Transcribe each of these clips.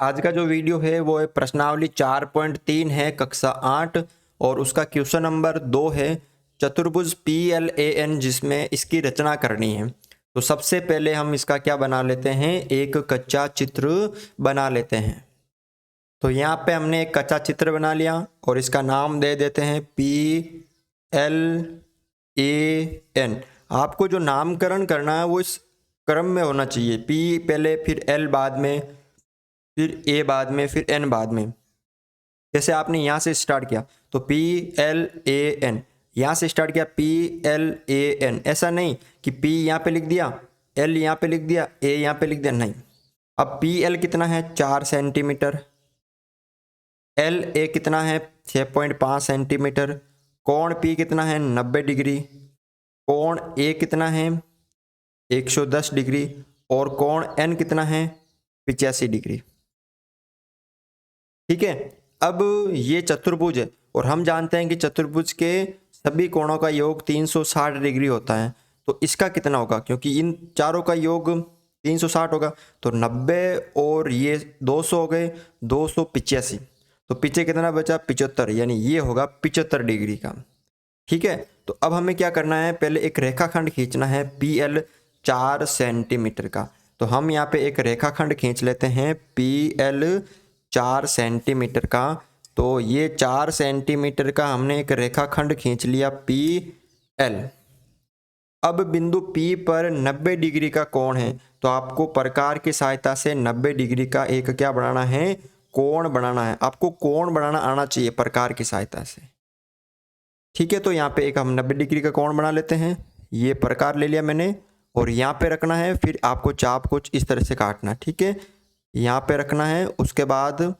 आज का जो वीडियो है वो है प्रश्नावली 4.3 है कक्षा 8 और उसका क्वेश्चन नंबर 2 है चतुर्भुज PLAN जिसमें इसकी रचना करनी है। तो सबसे पहले हम इसका क्या बना लेते हैं, एक कच्चा चित्र बना लेते हैं। तो यहाँ पे हमने एक कच्चा चित्र बना लिया और इसका नाम दे देते हैं PLAN। आपको जो नामकरण करना है वो इस क्रम में होना चाहिए, P पहले फिर L बाद में फिर A बाद में फिर N बाद में। जैसे आपने यहाँ से स्टार्ट किया तो PLAN, यहाँ से स्टार्ट किया PLAN। ऐसा नहीं कि P यहाँ पे लिख दिया, L यहाँ पे लिख दिया, A यहाँ पे लिख दिया, नहीं। अब PL कितना है 4 सेंटीमीटर, LA कितना है 6.5 सेंटीमीटर, कोण P कितना है 90 डिग्री, कोण A कितना है 110 डिग्री और कोण N कितना है 85 डिग्री। ठीक है। अब ये चतुर्भुज है और हम जानते हैं कि चतुर्भुज के सभी कोणों का योग 360 डिग्री होता है। तो इसका कितना होगा, क्योंकि इन चारों का योग 360 होगा तो 90 और ये 200 हो गए 285। तो पीछे कितना बचा 75, यानी ये होगा 75 डिग्री का। ठीक है। तो अब हमें क्या करना है, पहले एक रेखाखंड खींचना है PL 4 सेंटीमीटर का। तो हम यहाँ पे एक रेखाखंड खींच लेते हैं PL 4 सेंटीमीटर का। तो ये 4 सेंटीमीटर का हमने एक रेखाखंड खींच लिया PL। अब बिंदु P पर 90 डिग्री का कोण है तो आपको प्रकार की सहायता से 90 डिग्री का एक क्या बनाना है, कोण बनाना है। आपको कोण बनाना आना चाहिए प्रकार की सहायता से। ठीक है। तो यहाँ पे एक हम 90 डिग्री का कोण बना लेते हैं। ये प्रकार ले लिया मैंने और यहाँ पे रखना है। फिर आपको चाप कुछ इस तरह से काटना, ठीक है, यहाँ पे रखना है। उसके बाद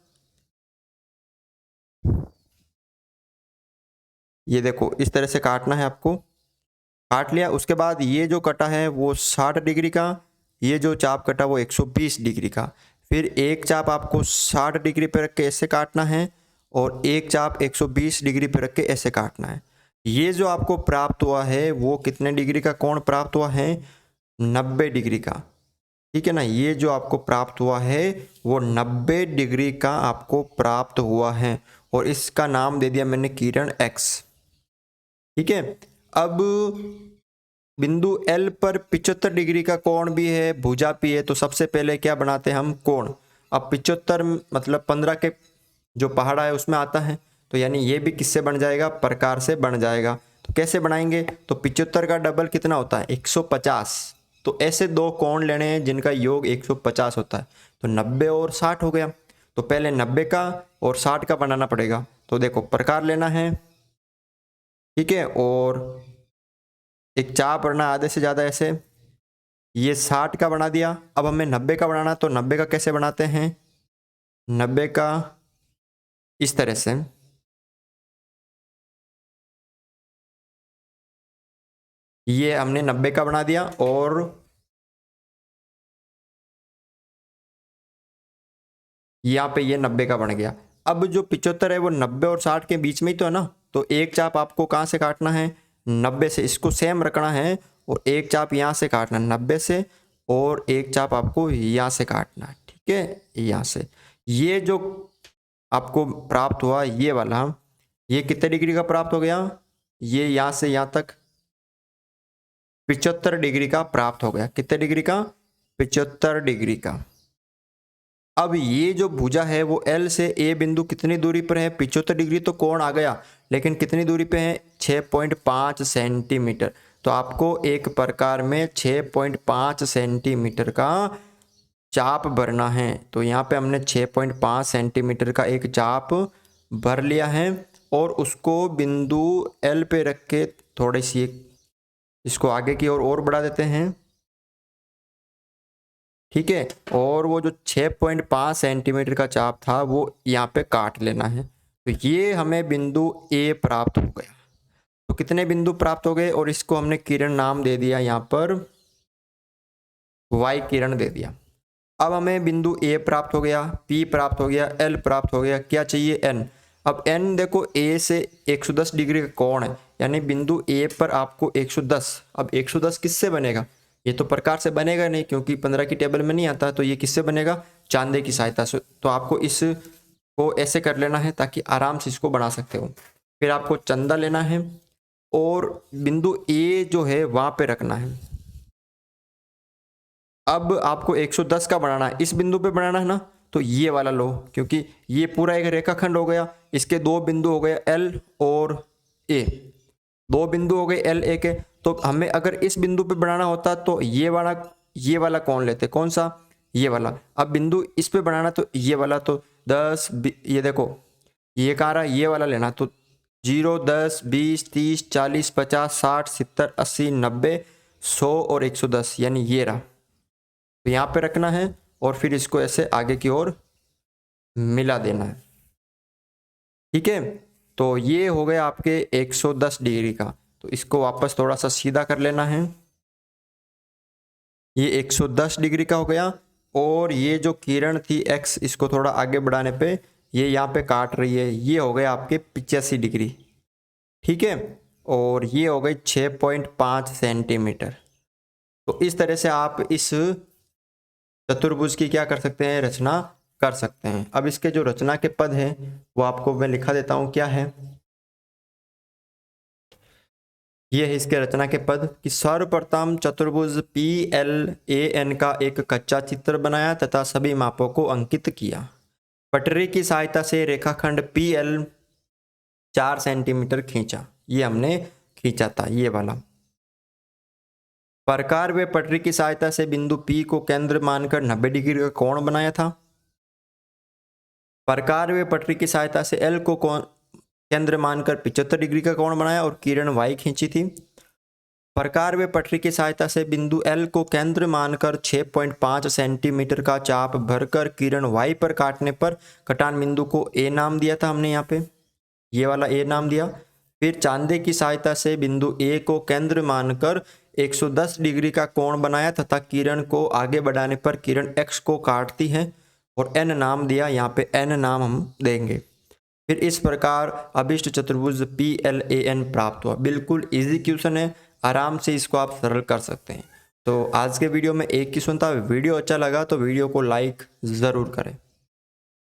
ये देखो इस तरह से काटना है, आपको काट लिया। उसके बाद ये जो कटा है वो 60 डिग्री का, ये जो चाप कटा वो 120 डिग्री का। फिर एक चाप आपको 60 डिग्री पे रख के ऐसे काटना है और एक चाप 120 डिग्री पे रख के ऐसे काटना है। ये जो आपको प्राप्त हुआ है वो कितने डिग्री का कोण प्राप्त हुआ है, 90 डिग्री का। ठीक है ना। ये जो आपको प्राप्त हुआ है वो 90 डिग्री का आपको प्राप्त हुआ है और इसका नाम दे दिया मैंने किरण X। ठीक है। अब बिंदु L पर 75 डिग्री का कोण भी है, भुजा P है। तो सबसे पहले क्या बनाते हैं हम, कोण। अब 75 मतलब 15 के जो पहाड़ा है उसमें आता है, तो यानी ये भी किससे बन जाएगा, प्रकार से बन जाएगा। तो कैसे बनाएंगे, तो 75 का डबल कितना होता है 150। तो ऐसे दो कोण लेने हैं जिनका योग 150 होता है। तो 90 और 60 हो गया। तो पहले 90 का और 60 का बनाना पड़ेगा। तो देखो प्रकार लेना है, ठीक है, और एक चाप रखना आधे से ज़्यादा ऐसे। ये 60 का बना दिया। अब हमें 90 का बनाना, तो 90 का कैसे बनाते हैं, 90 का इस तरह से, ये हमने 90 का बना दिया और यहाँ पे ये 90 का बन गया। अब जो 75 है वो 90 और 60 के बीच में ही तो है ना। तो एक चाप आपको कहाँ से काटना है, 90 से, इसको सेम रखना है। और एक चाप यहाँ से काटना 90 से और एक चाप आपको यहाँ से काटना है, ठीक है, यहाँ से। ये जो आपको प्राप्त हुआ ये वाला, ये कितने डिग्री का प्राप्त हो गया, ये यहाँ से यहाँ तक 75 डिग्री का प्राप्त हो गया। कितने डिग्री का, 75 डिग्री का। अब ये जो भुजा है वो L से A बिंदु कितनी दूरी पर है, 75 डिग्री तो कोण आ गया, लेकिन कितनी दूरी पे है, 6.5 सेंटीमीटर। तो आपको एक प्रकार में 6.5 सेंटीमीटर का चाप भरना है। तो यहाँ पे हमने 6.5 सेंटीमीटर का एक चाप भर लिया है और उसको बिंदु L पे रख के थोड़ी सी इसको आगे की ओर और बढ़ा देते हैं, ठीक है। और वो जो 6.5 सेंटीमीटर का चाप था वो यहाँ पे काट लेना है। तो ये हमें बिंदु A प्राप्त हो गया। तो कितने बिंदु प्राप्त हो गए और इसको हमने किरण नाम दे दिया, यहाँ पर Y किरण दे दिया। अब हमें बिंदु A प्राप्त हो गया, P प्राप्त हो गया, L प्राप्त हो गया, क्या चाहिए N। अब N देखो A से 110 डिग्री का कोण है, यानी बिंदु A पर आपको 110। अब 110 किससे बनेगा, ये तो प्रकार से बनेगा नहीं क्योंकि 15 की टेबल में नहीं आता। तो ये किससे बनेगा, चांदे की सहायता से। तो आपको इसको ऐसे कर लेना है ताकि आराम से इसको बना सकते हो। फिर आपको चंदा लेना है और बिंदु ए जो है वहाँ पे रखना है। अब आपको 110 का बनाना है, इस बिंदु पे बनाना है ना, तो ये वाला लो, क्योंकि ये पूरा एक रेखाखंड हो गया। इसके दो बिंदु हो गए एल और ए, दो बिंदु हो गए एल ए के। तो हमें अगर इस बिंदु पे बनाना होता तो ये वाला कौन लेते, कौन सा, ये वाला। अब बिंदु इस पे बनाना तो ये वाला, तो 10 ये देखो ये कहाँ रहा, ये वाला लेना। तो 0 10 20 30 40 50 60 70 80 90 100 और 110 यानी ये रहा। तो यहाँ पे रखना है और फिर इसको ऐसे आगे की ओर मिला देना है। ठीक है, तो ये हो गया आपके 110 डिग्री का। तो इसको वापस थोड़ा सा सीधा कर लेना है। ये 110 डिग्री का हो गया। और ये जो किरण थी x, इसको थोड़ा आगे बढ़ाने पे ये यहाँ पे काट रही है, ये हो गए आपके 85 डिग्री। ठीक है, और ये हो गई 6.5 सेंटीमीटर। तो इस तरह से आप इस चतुर्भुज की क्या कर सकते हैं, रचना कर सकते हैं। अब इसके जो रचना के पद हैं वो आपको मैं लिखा देता हूं, क्या है। ये है इसके रचना के पद कि सर्वप्रथम चतुर्भुज PLAN का एक कच्चा चित्र बनाया तथा सभी मापों को अंकित किया। पटरी की सहायता से रेखाखंड PL 4 सेंटीमीटर खींचा, ये हमने खींचा था ये वाला। प्रकार व पटरी की सहायता से बिंदु P को केंद्र मानकर 90 डिग्री का कोण बनाया था। प्रकार व पटरी की सहायता से L को केंद्र मानकर 75 डिग्री का कोण बनाया और किरण Y खींची थी। प्रकार व पटरी की सहायता से बिंदु L को केंद्र मानकर 6.5 सेंटीमीटर का चाप भरकर किरण Y पर काटने पर कटान बिंदु को A नाम दिया था हमने, यहाँ पे ये वाला A नाम दिया। फिर चांदे की सहायता से बिंदु A को केंद्र मानकर 110 डिग्री का कोण बनाया तथा किरण को आगे बढ़ाने पर किरण X को काटती है और N नाम दिया, यहाँ पे N नाम हम देंगे। फिर इस प्रकार अभिष्ट चतुर्भुज PLAN प्राप्त हुआ। बिल्कुल इजी क्वेश्चन है, आराम से इसको आप सरल कर सकते हैं। तो आज के वीडियो में एक क्वेश्चन था। वीडियो अच्छा लगा तो वीडियो को लाइक ज़रूर करें।